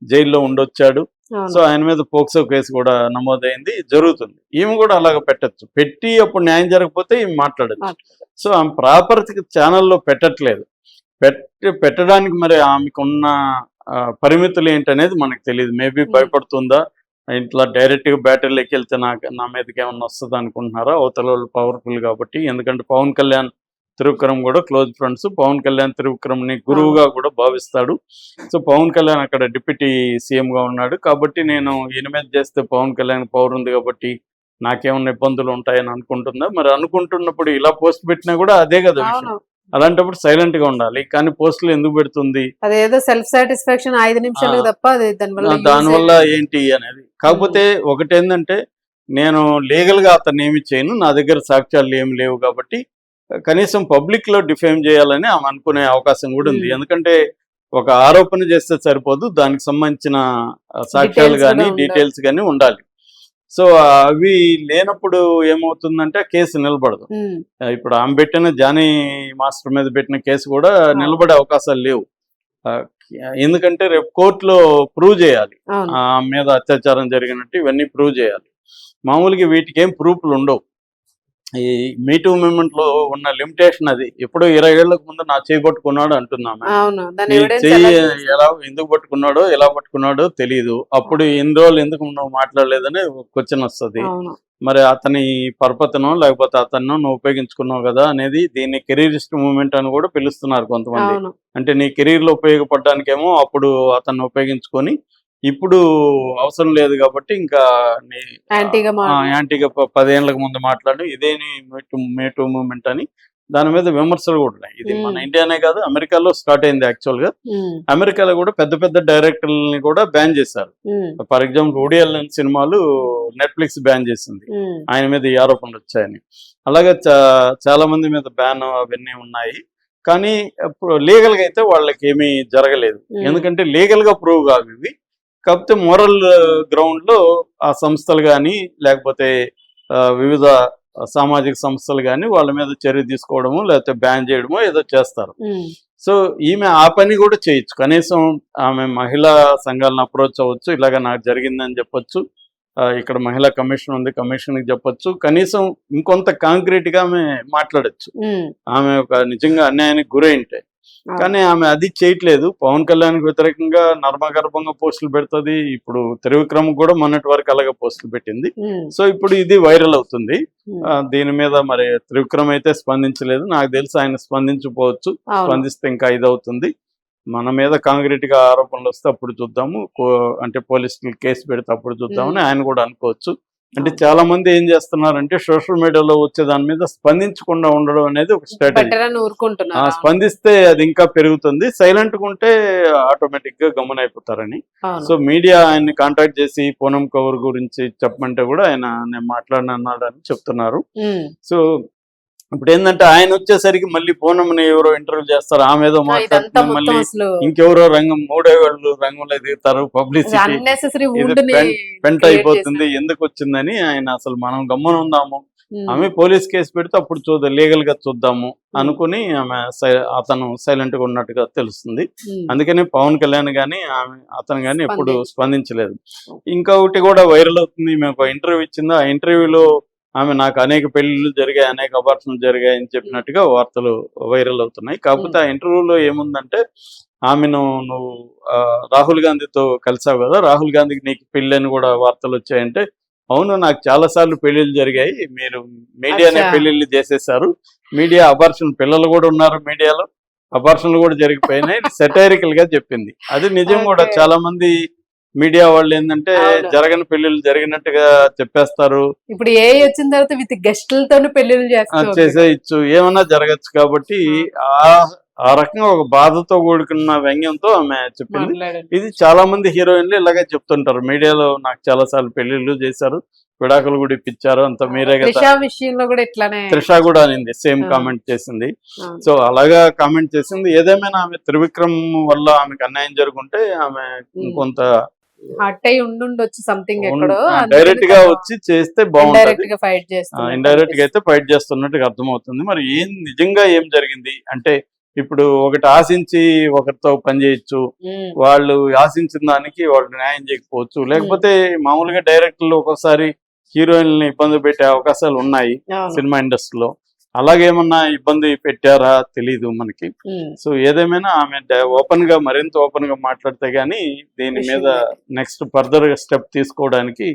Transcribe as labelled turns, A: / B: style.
A: జైల్లో ఉండొచ్చాడు. సో ఆయన మీద పోక్సో కేసు కూడా నమోదైంది, జరుగుతుంది. ఈమె కూడా అలాగ పెట్టచ్చు, పెట్టి అప్పుడు న్యాయం జరగకపోతే ఈమె మాట్లాడచ్చు. సో ఆమె ప్రాపర్ ఛానల్లో పెట్టట్లేదు. పెట్టడానికి మరి ఆమెకున్న పరిమితులు ఏంటనేది మనకు తెలియదు. మేబీ భయపడుతుందా, ఇట్లా డైరెక్ట్గా బ్యాటరీలోకి వెళ్తే నా మీదకి ఏమన్నా వస్తుంది అనుకుంటున్నారా, అవతల వాళ్ళు పవర్ఫుల్ కాబట్టి. ఎందుకంటే పవన్ కళ్యాణ్ త్రివిక్రమ్ కూడా క్లోజ్ ఫ్రెండ్స్. పవన్ కళ్యాణ్ త్రివిక్రమ్ని గురువుగా కూడా భావిస్తాడు. సో పవన్ కళ్యాణ్ అక్కడ డిప్యూటీ సీఎంగా ఉన్నాడు కాబట్టి నేను ఈయన మీద చేస్తే పవన్ కళ్యాణ్ పవర్ ఉంది కాబట్టి నాకేమన్నా ఇబ్బందులు ఉంటాయని అనుకుంటుందా? మరి అనుకుంటున్నప్పుడు ఇలా పోస్ట్ పెట్టినా కూడా అదే కదా విషయం. అలాంటప్పుడు సైలెంట్ గా ఉండాలి. కానీ పోస్టులు ఎందుకు పెడుతుంది?
B: అదేదో సెల్ఫ్ సాటిస్ఫాక్షన్ 5 నిమిషాలు తప్ప
A: దానివల్ల ఏంటి అనేది. కాకపోతే ఒకటేంటంటే నేను లీగల్ గా అతన్ని ఏమి చేయను, నా దగ్గర సాక్ష్యాలు ఏమి లేవు కాబట్టి కనీసం పబ్లిక్ లో డిఫేమ్ చేయాలని ఆమె అనుకునే అవకాశం కూడా ఉంది. ఎందుకంటే ఒక ఆరోపణ చేస్తే సరిపోదు, దానికి సంబంధించిన సాక్ష్యాలు కానీ డీటెయిల్స్ కానీ ఉండాలి. సో అవి లేనప్పుడు ఏమవుతుందంటే కేసు నిలబడదు. ఇప్పుడు ఆమె పెట్టిన జానీ మాస్టర్ మీద పెట్టిన కేసు కూడా నిలబడే అవకాశాలు లేవు. ఎందుకంటే రేపు కోర్టులో ప్రూవ్ చేయాలి ఆమె మీద అత్యాచారం జరిగినట్టు, ఇవన్నీ ప్రూవ్ చేయాలి. మామూలుగా వీటికి ఏం ప్రూఫ్లు ఉండవు. ఈ మీటూ మూవ్మెంట్ లో ఉన్న లిమిటేషన్ అది. ఎప్పుడో 20 ఏళ్లకు ముందు నా చేయి పట్టుకున్నాడు అంటున్నాము. చెయ్యి ఎలా ఎందుకు పట్టుకున్నాడో ఎలా పట్టుకున్నాడో తెలియదు. అప్పుడు ఎన్ని రోజులు ఎందుకు నువ్వు మాట్లాడలేదని క్వశ్చన్ వస్తుంది. మరి అతని పరపతనో లేకపోతే అతను నువ్వు ఉపయోగించుకున్నావు కదా అనేది. దీన్ని కెరీరిస్ట్ మూవ్మెంట్ అని కూడా పిలుస్తున్నారు కొంతమంది. అంటే నీ కెరీర్ లో ఉపయోగపడడానికేమో అప్పుడు అతన్ని ఉపయోగించుకొని ఇప్పుడు అవసరం లేదు కాబట్టి ఇంకా యాంటీగా 10 ఏళ్లకు ముందు మాట్లాడు ఇదేని మేటూ మూవ్మెంట్ అని దాని మీద విమర్శలు కూడా ఉన్నాయి. ఇది మన ఇండియానే కాదు, అమెరికాలో స్టార్ట్ అయింది. యాక్చువల్ గా అమెరికాలో కూడా పెద్ద పెద్ద డైరెక్టర్లని కూడా బ్యాన్ చేశారు. ఫర్ ఎగ్జాంపుల్ వూడీ అలెన్ సినిమాలు నెట్ఫ్లిక్స్ బ్యాన్ చేసింది, ఆయన మీద ఈ ఆరోపణలు వచ్చాయని. అలాగే చాలా మంది మీద బ్యాన్ అవన్నీ ఉన్నాయి. కానీ లీగల్ గా అయితే వాళ్ళకి ఏమీ జరగలేదు, ఎందుకంటే లీగల్ గా ప్రూవ్ కావు ఇవి. కాకపోతే మోరల్ గ్రౌండ్ లో ఆ సంస్థలు కానీ లేకపోతే వివిధ సామాజిక సంస్థలు కానీ వాళ్ళ మీద చర్య తీసుకోవడము లేకపోతే బ్యాన్ చేయడమో ఏదో చేస్తారు. సో ఈమె ఆ పని కూడా చేయొచ్చు. కనీసం ఆమె మహిళా సంఘాలను అప్రోచ్ అవ్వచ్చు, ఇలాగ నాకు జరిగిందని చెప్పొచ్చు. ఇక్కడ మహిళా కమిషన్ ఉంది, కమిషన్ కి చెప్పొచ్చు. కనీసం ఇంకొంత కాంక్రీట్ గా ఆమె మాట్లాడచ్చు. ఆమె ఒక నిజంగా అన్యాయానికి గురైంటే. కానీ ఆమె అది చేయట్లేదు. పవన్ కళ్యాణ్ వ్యతిరేకంగా నర్మగర్భంగా పోస్టులు పెడుతుంది. ఇప్పుడు త్రివిక్రమ్ కూడా మొన్నటి వరకు అలాగే పోస్టులు పెట్టింది. సో ఇప్పుడు ఇది వైరల్ అవుతుంది. దీని మీద మరి త్రివిక్రమ్ అయితే స్పందించలేదు. నాకు తెలిసి ఆయన స్పందించకపోవచ్చు. స్పందిస్తే ఇంకా ఇదవుతుంది. మన మీద కాంక్రీట్ గా ఆరోపణలు వస్తే అప్పుడు చూద్దాము, అంటే పోలీసులు కేసు పెడితే అప్పుడు చూద్దామని ఆయన కూడా అనుకోవచ్చు. అంటే చాలా మంది ఏం చేస్తున్నారంటే సోషల్ మీడియాలో వచ్చే దాని మీద స్పందించకుండా ఉండడం అనేది ఒక స్ట్రాటజీ. స్పందిస్తే అది ఇంకా పెరుగుతుంది, సైలెంట్ గా ఉంటే ఆటోమేటిక్ గా గమనైపోతారని. సో మీడియా ఆయన్ని కాంటాక్ట్ చేసి పూనం కౌర్ గురించి చెప్పమంటే కూడా ఆయన నేను మాట్లాడినాడని చెప్తున్నారు. సో ఇప్పుడు ఏంటంటే ఆయన వచ్చేసరికి మళ్ళీ పూనంని ఎవరో ఇంటర్వ్యూ చేస్తారు, ఆమె ఏదో మాట్లాడుతున్నారు, మళ్ళీ ఇంకెవరో రంగం 3వ వాళ్ళు రంగంలో దిగుతారు. పబ్లిసిటీ పెంట అయిపోతుంది. ఎందుకు వచ్చిందని ఆయన అసలు మనం గమ్మున ఉందాము, ఆమె పోలీస్ కేసు పెడితే అప్పుడు చూద్దాం, లీగల్ గా చూద్దాము అనుకుని ఆమె అతను సైలెంట్ గా ఉన్నట్టుగా తెలుస్తుంది. అందుకని పవన్ కళ్యాణ్ గాని అతను గాని ఎప్పుడు స్పందించలేదు. ఇంకొకటి కూడా వైరల్ అవుతుంది. మేము ఒక ఇంటర్వ్యూ ఇచ్చింది, ఆ ఇంటర్వ్యూలో ఆమె నాకు అనేక పెళ్లిళ్ళు జరిగాయి, అనేక అబార్షన్లు జరిగాయి అని చెప్పినట్టుగా వార్తలు వైరల్ అవుతున్నాయి. కాకపోతే ఆ ఇంటర్వ్యూలో ఏముందంటే ఆమెను నువ్వు రాహుల్ గాంధీతో కలిసావు కదా, రాహుల్ గాంధీకి నీకు పెళ్లి అని కూడా వార్తలు వచ్చాయంటే, అవును నాకు చాలా సార్లు పెళ్లిళ్ళు జరిగాయి, మీరు మీడియానే పెళ్లిళ్ళు చేసేసారు, మీడియా అబార్షన్ పిల్లలు కూడా ఉన్నారు, మీడియాలో అబార్షన్లు కూడా జరిగిపోయినాయి, సెటైరికల్ గా చెప్పింది. అది నిజం కూడా. చాలా మంది మీడియా వాళ్ళు ఏంటంటే జరగని పెళ్లిళ్ళు జరిగినట్టుగా చెప్పేస్తారు.
B: ఇప్పుడు ఏ వచ్చిన తర్వాత విత్ గెస్టులతో పెళ్లిళ్ళు
A: చేసేయచ్చు, ఏమన్నా జరగచ్చు. కాబట్టి ఆ రకంగా ఒక బాధతో కూడుకున్న వ్యంగ్యంతో ఆమె చెప్పింది. ఇది చాలా మంది హీరోయిన్లు ఇలాగే చెప్తుంటారు, మీడియాలో నాకు చాలా సార్లు పెళ్లిళ్ళు చేశారు, విడాకులు కూడా ఇప్పించారు, అంత మీరే కదా. త్రిష కూడా అనింది, సేమ్ కామెంట్ చేసింది. సో అలాగా కామెంట్ చేసింది. ఏదేమైనా ఆమె త్రివిక్రమ్ వల్ల ఆమెకు అన్యాయం జరుగుంటే ఆమె కొంత డైరెక్ట్ గా వచ్చి చేస్తే బాగుంటుంది. ఇండైరెక్ట్ గా అయితే ఫైట్ చేస్తున్నట్టుగా అర్థమవుతుంది. మరి నిజంగా ఏం జరిగింది అంటే ఇప్పుడు ఒకటి ఆశించి ఒకరితో పని చేయొచ్చు, వాళ్ళు ఆశించిన దానికి వాళ్ళు న్యాయం చేయకపోవచ్చు, లేకపోతే మామూలుగా డైరెక్టర్లు ఒక్కోసారి హీరోయిన్లని ఇబ్బంది పెట్టే అవకాశాలు ఉన్నాయి సినిమా ఇండస్ట్రీలో. అలాగేమన్నా ఇబ్బంది పెట్టారా తెలీదు మనకి. సో ఏదేమైనా ఆమె మరింత ఓపెన్ గా మాట్లాడితే గానీ దీని మీద నెక్స్ట్ ఫర్దర్ స్టెప్ తీసుకోవడానికి